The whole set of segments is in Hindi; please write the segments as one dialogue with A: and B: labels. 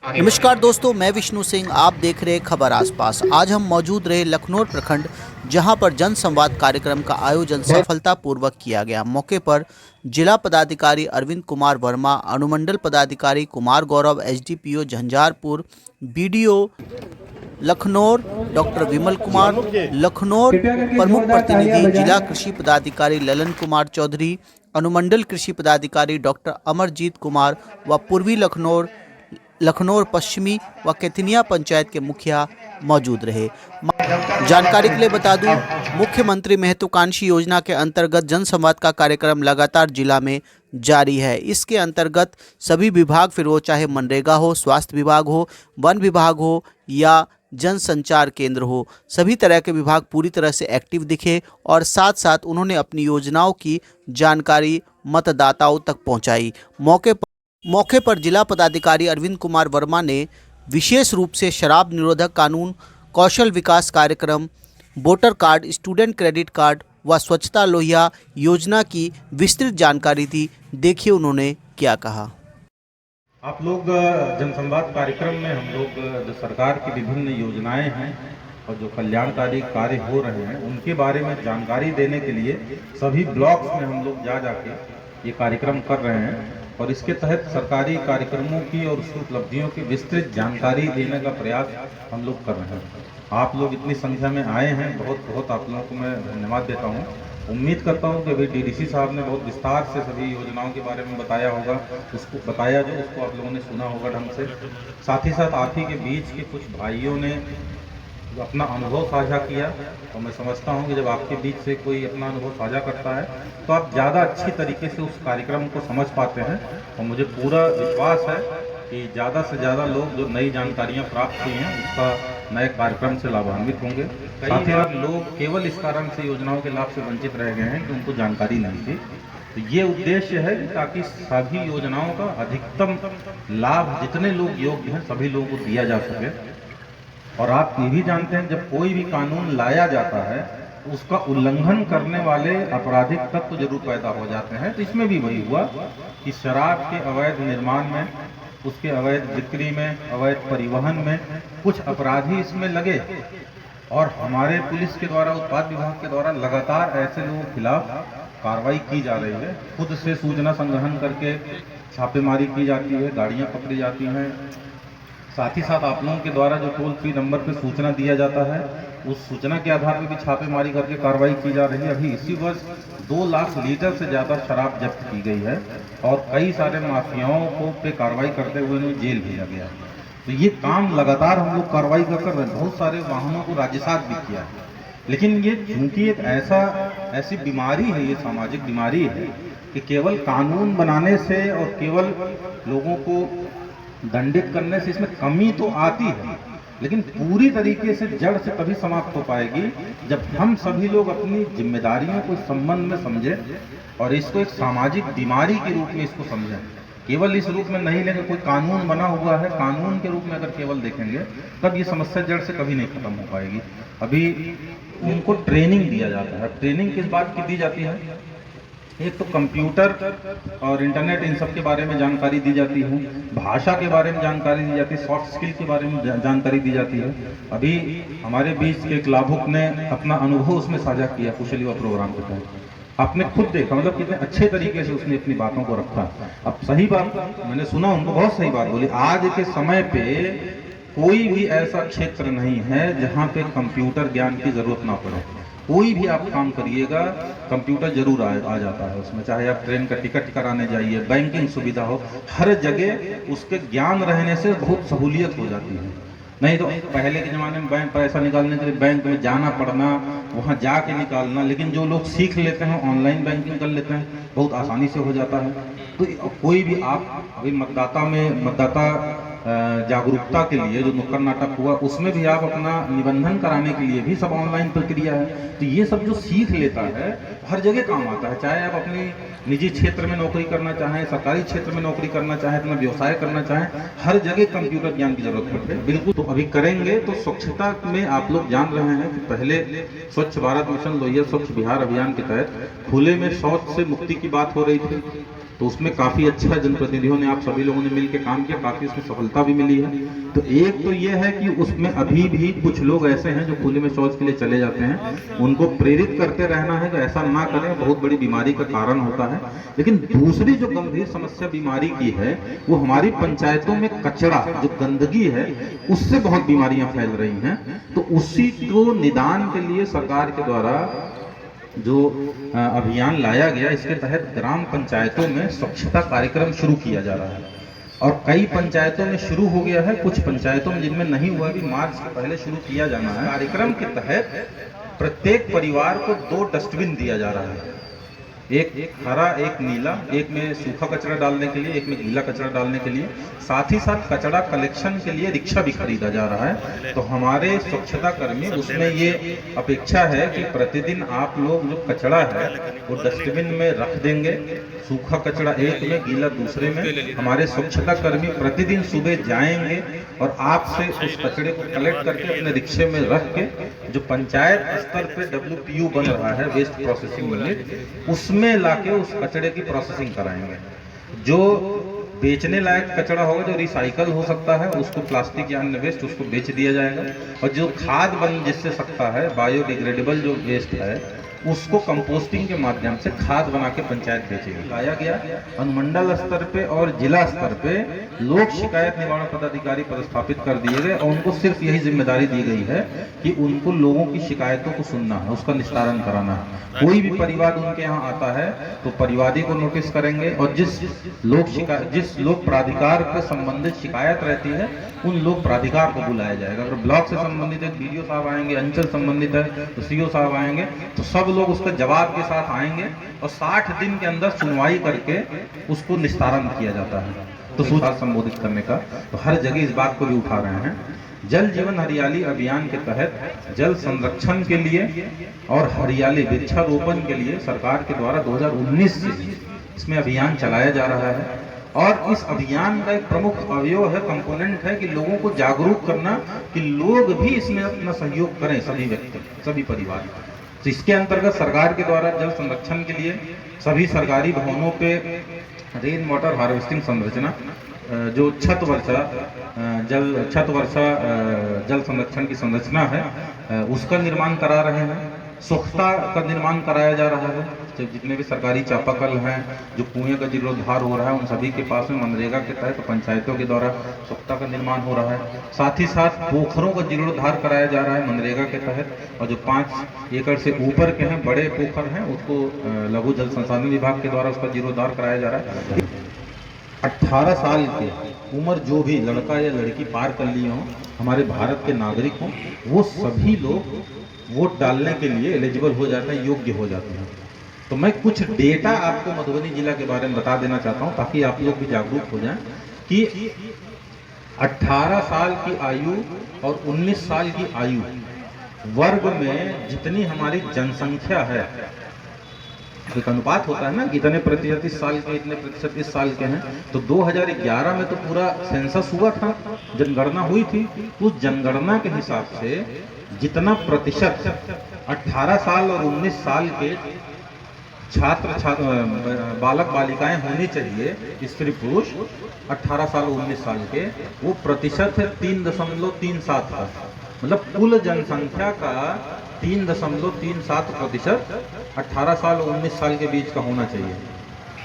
A: नमस्कार दोस्तों, मैं विष्णु सिंह। आप देख रहे खबर आसपास। आज हम मौजूद रहे लखनऊ प्रखंड, जहां पर जन संवाद कार्यक्रम का आयोजन सफलतापूर्वक किया गया। मौके पर जिला पदाधिकारी अरविंद कुमार वर्मा, अनुमंडल पदाधिकारी Kumar Gaurav, SDPO Jhanjharpur, BDO Lucknow doctor Vimal Kumar, Lucknow प्रमुख प्रतिनिधि जिला कृषि पदाधिकारी ललन कुमार चौधरी, अनुमंडल कृषि पदाधिकारी डॉक्टर अमरजीत कुमार व पूर्वी लखनऊ पश्चिमी व केतनिया पंचायत के मुखिया मौजूद रहे। जानकारी के लिए बता दूं, मुख्यमंत्री महत्वाकांक्षी योजना के अंतर्गत जनसंवाद का कार्यक्रम लगातार जिला में जारी है। इसके अंतर्गत सभी विभाग, फिर वो चाहे मनरेगा हो, स्वास्थ्य विभाग हो, वन विभाग हो या जनसंचार केंद्र हो, सभी तरह के विभाग पूरी तरह से एक्टिव दिखे और साथ साथ उन्होंने अपनी योजनाओं की जानकारी मतदाताओं तक पहुंचाई। मौके पर जिला पदाधिकारी अरविंद कुमार वर्मा ने विशेष रूप से शराब निरोधक कानून, कौशल विकास कार्यक्रम, voter card, student credit card व स्वच्छता लोहिया योजना की विस्तृत जानकारी दी। देखिए उन्होंने क्या कहा।
B: आप लोग जनसंवाद कार्यक्रम में हम लोग जो सरकार की विभिन्न योजनाएं हैं और जो कल्याणकारी कार्य हो रहे हैं उनके बारे में जानकारी देने के लिए सभी ब्लॉक्स में हम लोग जा जाके ये कार्यक्रम कर रहे हैं और इसके तहत सरकारी कार्यक्रमों की और उसकी उपलब्धियों की विस्तृत जानकारी देने का प्रयास हम लोग कर रहे हैं। आप लोग इतनी संख्या में आए हैं, बहुत बहुत आप लोगों को मैं धन्यवाद देता हूँ। उम्मीद करता हूँ कि अभी डीडीसी साहब ने बहुत विस्तार से सभी योजनाओं के बारे में बताया होगा, उसको बताया जो उसको आप लोगों ने सुना होगा ढंग से। साथ ही साथ आप ही के बीच के कुछ भाइयों ने जो अपना अनुभव साझा किया और मैं समझता हूं कि जब आपके बीच से कोई अपना अनुभव साझा करता है तो आप ज़्यादा अच्छी तरीके से उस कार्यक्रम को समझ पाते हैं और मुझे पूरा विश्वास है कि ज़्यादा से ज़्यादा लोग जो नई जानकारियां प्राप्त हुई हैं उसका नए कार्यक्रम से लाभान्वित होंगे। साथ ही साथ लोग केवल इस कारण से योजनाओं के लाभ से वंचित रह गए हैं कि उनको जानकारी नहीं थी। तो ये उद्देश्य है कि ताकि सभी योजनाओं का अधिकतम लाभ जितने लोग योग्य हैं सभी लोगों को दिया जा सके। और आप ये भी जानते हैं जब कोई भी कानून लाया जाता है तो उसका उल्लंघन करने वाले आपराधिक तत्व जरूर पैदा हो जाते हैं। तो इसमें भी वही हुआ कि शराब के अवैध निर्माण में, उसके अवैध बिक्री में, अवैध परिवहन में कुछ अपराधी इसमें लगे और हमारे पुलिस के द्वारा, उत्पाद विभाग के द्वारा लगातार ऐसे लोगों के खिलाफ कार्रवाई की जा रही है। खुद से सूचना संग्रहण करके छापेमारी की जाती है, गाड़ियाँ पकड़ी जाती हैं। साथ ही साथ आप लोगों के द्वारा जो टोल फ्री नंबर पर सूचना दिया जाता है उस सूचना के आधार पर भी छापेमारी करके कार्रवाई की जा रही है। अभी इसी वर्ष 2 लाख लीटर से ज़्यादा शराब जब्त की गई है और कई सारे माफियाओं को पे कार्रवाई करते हुए उन्हें जेल भेजा गया। तो ये काम लगातार हम लोग कार्रवाई कर रहे हैं। बहुत सारे वाहनों को राज्यसात भी किया है। लेकिन ये चूंकि एक ऐसी बीमारी है, ये सामाजिक बीमारी है कि केवल कानून बनाने से और केवल लोगों को दंडित करने से इसमें कमी तो आती है, लेकिन पूरी तरीके से जड़ से तभी समाप्त हो पाएगी जब हम सभी लोग अपनी जिम्मेदारियों को संबंध में समझें और इसको एक सामाजिक बीमारी के रूप में इसको समझें। केवल इस रूप में नहीं लेकर कोई कानून बना हुआ है, कानून के रूप में अगर केवल देखेंगे तब ये समस्या जड़ से कभी नहीं खत्म हो पाएगी। अभी उनको ट्रेनिंग दिया जाता है। ट्रेनिंग किस बात की दी जाती है? एक तो कंप्यूटर और इंटरनेट, इन सब के बारे में जानकारी दी जाती है, भाषा के बारे में जानकारी दी जाती है, सॉफ्ट स्किल के बारे में जानकारी दी जाती है। अभी हमारे बीच के एक लाभुक ने अपना अनुभव उसमें साझा किया कुशल युवा प्रोग्राम के तहत। आपने खुद देखा, मतलब कितने अच्छे तरीके से उसने अपनी बातों को रखा। अब सही बात मैंने सुना, उनको बहुत सही बात बोली। आज के समय पे कोई भी ऐसा क्षेत्र नहीं है जहाँ पे कंप्यूटर ज्ञान की जरूरत ना पड़े। कोई भी आप काम करिएगा कंप्यूटर जरूर आ जाता है उसमें। चाहे आप ट्रेन का टिकट कराने जाइए, बैंकिंग सुविधा हो, हर जगह उसके ज्ञान रहने से बहुत सहूलियत हो जाती है। नहीं तो पहले के ज़माने में बैंक पैसा निकालने के लिए बैंक में जाना पड़ना, वहाँ जाके निकालना। लेकिन जो लोग सीख लेते हैं, ऑनलाइन बैंकिंग कर लेते हैं, बहुत आसानी से हो जाता है। तो कोई भी आप अभी मतदाता जागरूकता के लिए जो नुक्कड़ नाटक हुआ उसमें भी आप अपना निबंधन कराने के लिए भी सब ऑनलाइन प्रक्रिया है। तो ये सब जो सीख लेता है हर जगह काम आता है। चाहे आप अपनी निजी क्षेत्र में नौकरी करना चाहें, सरकारी क्षेत्र में नौकरी करना चाहें, अपना व्यवसाय करना चाहें, हर जगह कंप्यूटर ज्ञान की जरूरत पड़ती है। बिल्कुल। तो अभी करेंगे तो स्वच्छता में आप लोग जान रहे हैं कि पहले स्वच्छ भारत मिशन लोहिया स्वच्छ बिहार अभियान के तहत खुले में शौच से मुक्ति की बात हो रही थी। तो उसमें काफ़ी अच्छा जनप्रतिनिधियों ने, आप सभी लोगों ने मिलकर काम किया, काफ़ी उसमें सफलता भी मिली है। तो एक तो ये है कि उसमें अभी भी कुछ लोग ऐसे हैं जो खुले में शौच के लिए चले जाते हैं, उनको प्रेरित करते रहना है कि ऐसा ना करें, बहुत बड़ी बीमारी का कारण होता है। लेकिन दूसरी जो गंभीर समस्या बीमारी की है वो हमारी पंचायतों में कचरा, जो गंदगी है, उससे बहुत बीमारियां फैल रही हैं। तो उसी को निदान के लिए सरकार के द्वारा जो अभियान लाया गया, इसके तहत ग्राम पंचायतों में स्वच्छता कार्यक्रम शुरू किया जा रहा है। और कई पंचायतों में शुरू हो गया है, कुछ पंचायतों में जिनमें नहीं हुआ, भी मार्च के पहले शुरू किया जाना है। कार्यक्रम के तहत प्रत्येक परिवार को 2 डस्टबिन दिया जा रहा है, एक हरा एक नीला, एक में सूखा कचरा डालने के लिए, एक में गीला कचरा डालने के लिए। साथ ही साथ कचरा कलेक्शन के लिए रिक्शा भी खरीदा जा रहा है। तो हमारे स्वच्छता कर्मी, उसमें ये अपेक्षा है कि प्रतिदिन आप लोग जो कचरा है वो डस्टबिन में रख देंगे, सूखा कचरा एक में, गीला दूसरे में। हमारे स्वच्छता कर्मी प्रतिदिन सुबह जाएंगे और आपसे उस कचरे को कलेक्ट करके अपने रिक्शे में रख के, जो पंचायत स्तर पे WPU बन रहा है, वेस्ट प्रोसेसिंग यूनिट, उसमें लाके उस कचरे की प्रोसेसिंग कराएंगे। जो बेचने लायक कचरा होगा, जो रिसाइकल हो सकता है, उसको प्लास्टिक या अन्य वेस्ट उसको बेच दिया जाएगा। और जो खाद बन जिससे सकता है, बायोडिग्रेडेबल जो वेस्ट है, उसको कंपोस्टिंग के माध्यम से खाद बना के पंचायत बेचेगी। लाया गया अनुमंडल स्तर पे और जिला स्तर पे लोक शिकायत निवारण पदाधिकारी पदस्थापित कर दिए गए और उनको सिर्फ यही जिम्मेदारी दी गई है कि उनको लोगों की शिकायतों को सुनना है, उसका निस्तारण कराना है। कोई भी परिवाद उनके यहाँ आता है तो परिवादी को नोटिस करेंगे और जिस लोक प्राधिकार से संबंधित शिकायत रहती है, उन लोक प्राधिकार को बुलाया जाएगा। अगर ब्लॉक से संबंधित है, BDO साहब आएंगे, अंचल संबंधित है तो CO साहब आएंगे, तो सब लोग उसका जवाब के साथ आएंगे और 60 दिन के अंदर सुनवाई करके उसको निस्तारण किया जाता है। तो सूचना संबोधित करने का, तो हर जगह इस बात को भी उठा रहे हैं। जल जीवन हरियाली अभियान के तहत जल संरक्षण के लिए और हरियाली वृक्षारोपण के लिए सरकार के द्वारा 2019 से इसमें अभियान चलाया जा रहा है। और इस अभियान का एक प्रमुख अवयव है, कंपोनेंट है कि लोगों को जागरूक करना कि लोग भी इसमें अपना सहयोग करें, सभी व्यक्ति, सभी परिवार। तो इसके अंतर्गत सरकार के द्वारा जल संरक्षण के लिए सभी सरकारी भवनों पे रेन वाटर हार्वेस्टिंग संरचना, जो छत वर्षा जल संरक्षण की संरचना है, उसका निर्माण करा रहे हैं। स्वच्छता का निर्माण कराया जा रहा है। तो जितने भी सरकारी चापाकल हैं, जो कुएं का जीर्णोद्धार हो रहा है, उन सभी के पास में मनरेगा के तहत पंचायतों के द्वारा स्वच्छता का निर्माण हो रहा है। साथ ही साथ पोखरों का जीर्णोद्धार कराया जा रहा है मनरेगा के तहत, और जो 5 एकड़ से ऊपर के हैं, बड़े पोखर हैं, उसको लघु जल संसाधन विभाग के द्वारा उसका जीर्णोद्धार कराया जा रहा है। 18 साल की उम्र जो भी लड़का या लड़की पार कर लिए हों, हमारे भारत के नागरिक हों, वो सभी लोग वोट डालने के लिए एलिजिबल हो जाते हैं, योग्य हो जाते हैं। तो मैं कुछ डेटा आपको मधुबनी जिला के बारे में बता देना चाहता हूं, ताकि आप लोग भी जागरूक हो जाएं कि 18 साल की आयु और 19 साल की आयु वर्ग में जितनी हमारी जनसंख्या है, एक अनुपात होता है ना, इतने प्रतिशत इस साल के, इतने प्रतिशत इस साल के हैं। तो 2011 में तो पूरा सेंसस हुआ था, जनगणना हुई थी। उस जनगणना के हिसाब से जितना प्रतिशत 18 साल और 19 साल के बालक बालिकाएं होनी चाहिए, स्त्री पुरुष 18 साल और 19 साल के, वो प्रतिशत है 3.37 का। मतलब कुल जनसंख्या का 3.37% 18 साल और 19 साल के बीच का होना चाहिए।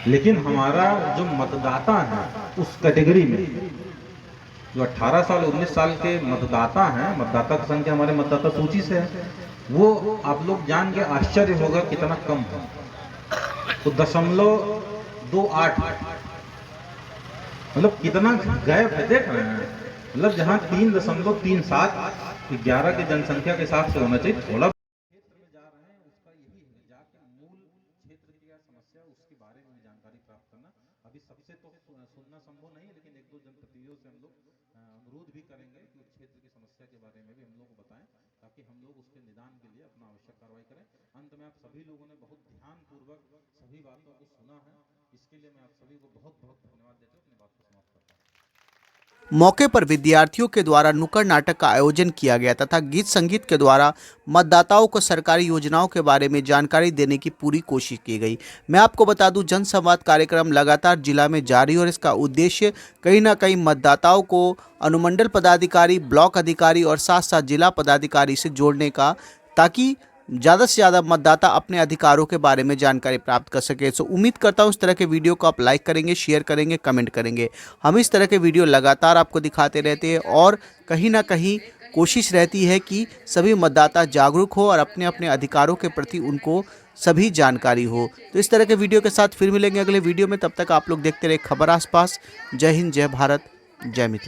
B: लेकिन हमारा जो मतदाता है उस कैटेगरी में, जो 18 साल और 19 साल के मतदाता हैं, मतदाता की संख्या हमारे मतदाता सूची से है, वो आप लोग जान के आश्चर्य होगा कितना कम है। तो 0.28, मतलब कितना गैप है, देख रहे हैं। मतलब जहां 3.37 11 की जनसंख्या के हिसाब से होना चाहिए, थोड़ा क्षेत्र में जा रहे हैं, उसका यही है जाके मूल क्षेत्र की क्या समस्या है उसके बारे में जानकारी प्राप्त करना। अभी सबसे तो सुनना संभव नहीं है, लेकिन 1-2 जनप्रतिनिधियों से हम लोग अनुरोध भी करेंगे कि उस क्षेत्र की समस्या के बारे में भी हम लोग को बताएं, ताकि हम लोग उसके निदान के लिए अपना आवश्यक कार्रवाई करें। अंत में आप सभी लोगों ने बहुत ध्यानपूर्वक सभी बातों को सुना है, इसके लिए मैं आप सभी को बहुत बहुत धन्यवाद देते हुए अपनी बात को समाप्त करता हूँ।
A: मौके पर विद्यार्थियों के द्वारा नुक्कड़ नाटक का आयोजन किया गया तथा गीत संगीत के द्वारा मतदाताओं को सरकारी योजनाओं के बारे में जानकारी देने की पूरी कोशिश की गई। मैं आपको बता दूं, जनसंवाद कार्यक्रम लगातार जिला में जारी और इसका उद्देश्य कहीं ना कहीं मतदाताओं को अनुमंडल पदाधिकारी, ब्लॉक अधिकारी और साथ साथ जिला पदाधिकारी से जोड़ने का, ताकि ज़्यादा से ज़्यादा मतदाता अपने अधिकारों के बारे में जानकारी प्राप्त कर सके। सो उम्मीद करता हूँ इस तरह के वीडियो को आप लाइक करेंगे, शेयर करेंगे, कमेंट करेंगे। हम इस तरह के वीडियो लगातार आपको दिखाते रहते हैं और कहीं ना कहीं कोशिश रहती है कि सभी मतदाता जागरूक हो और अपने अपने अधिकारों के प्रति उनको सभी जानकारी हो। तो इस तरह के वीडियो के साथ फिर मिलेंगे अगले वीडियो में। तब तक आप लोग देखते रहे खबर आसपास। जय हिंद, जय भारत, जय मिथिला।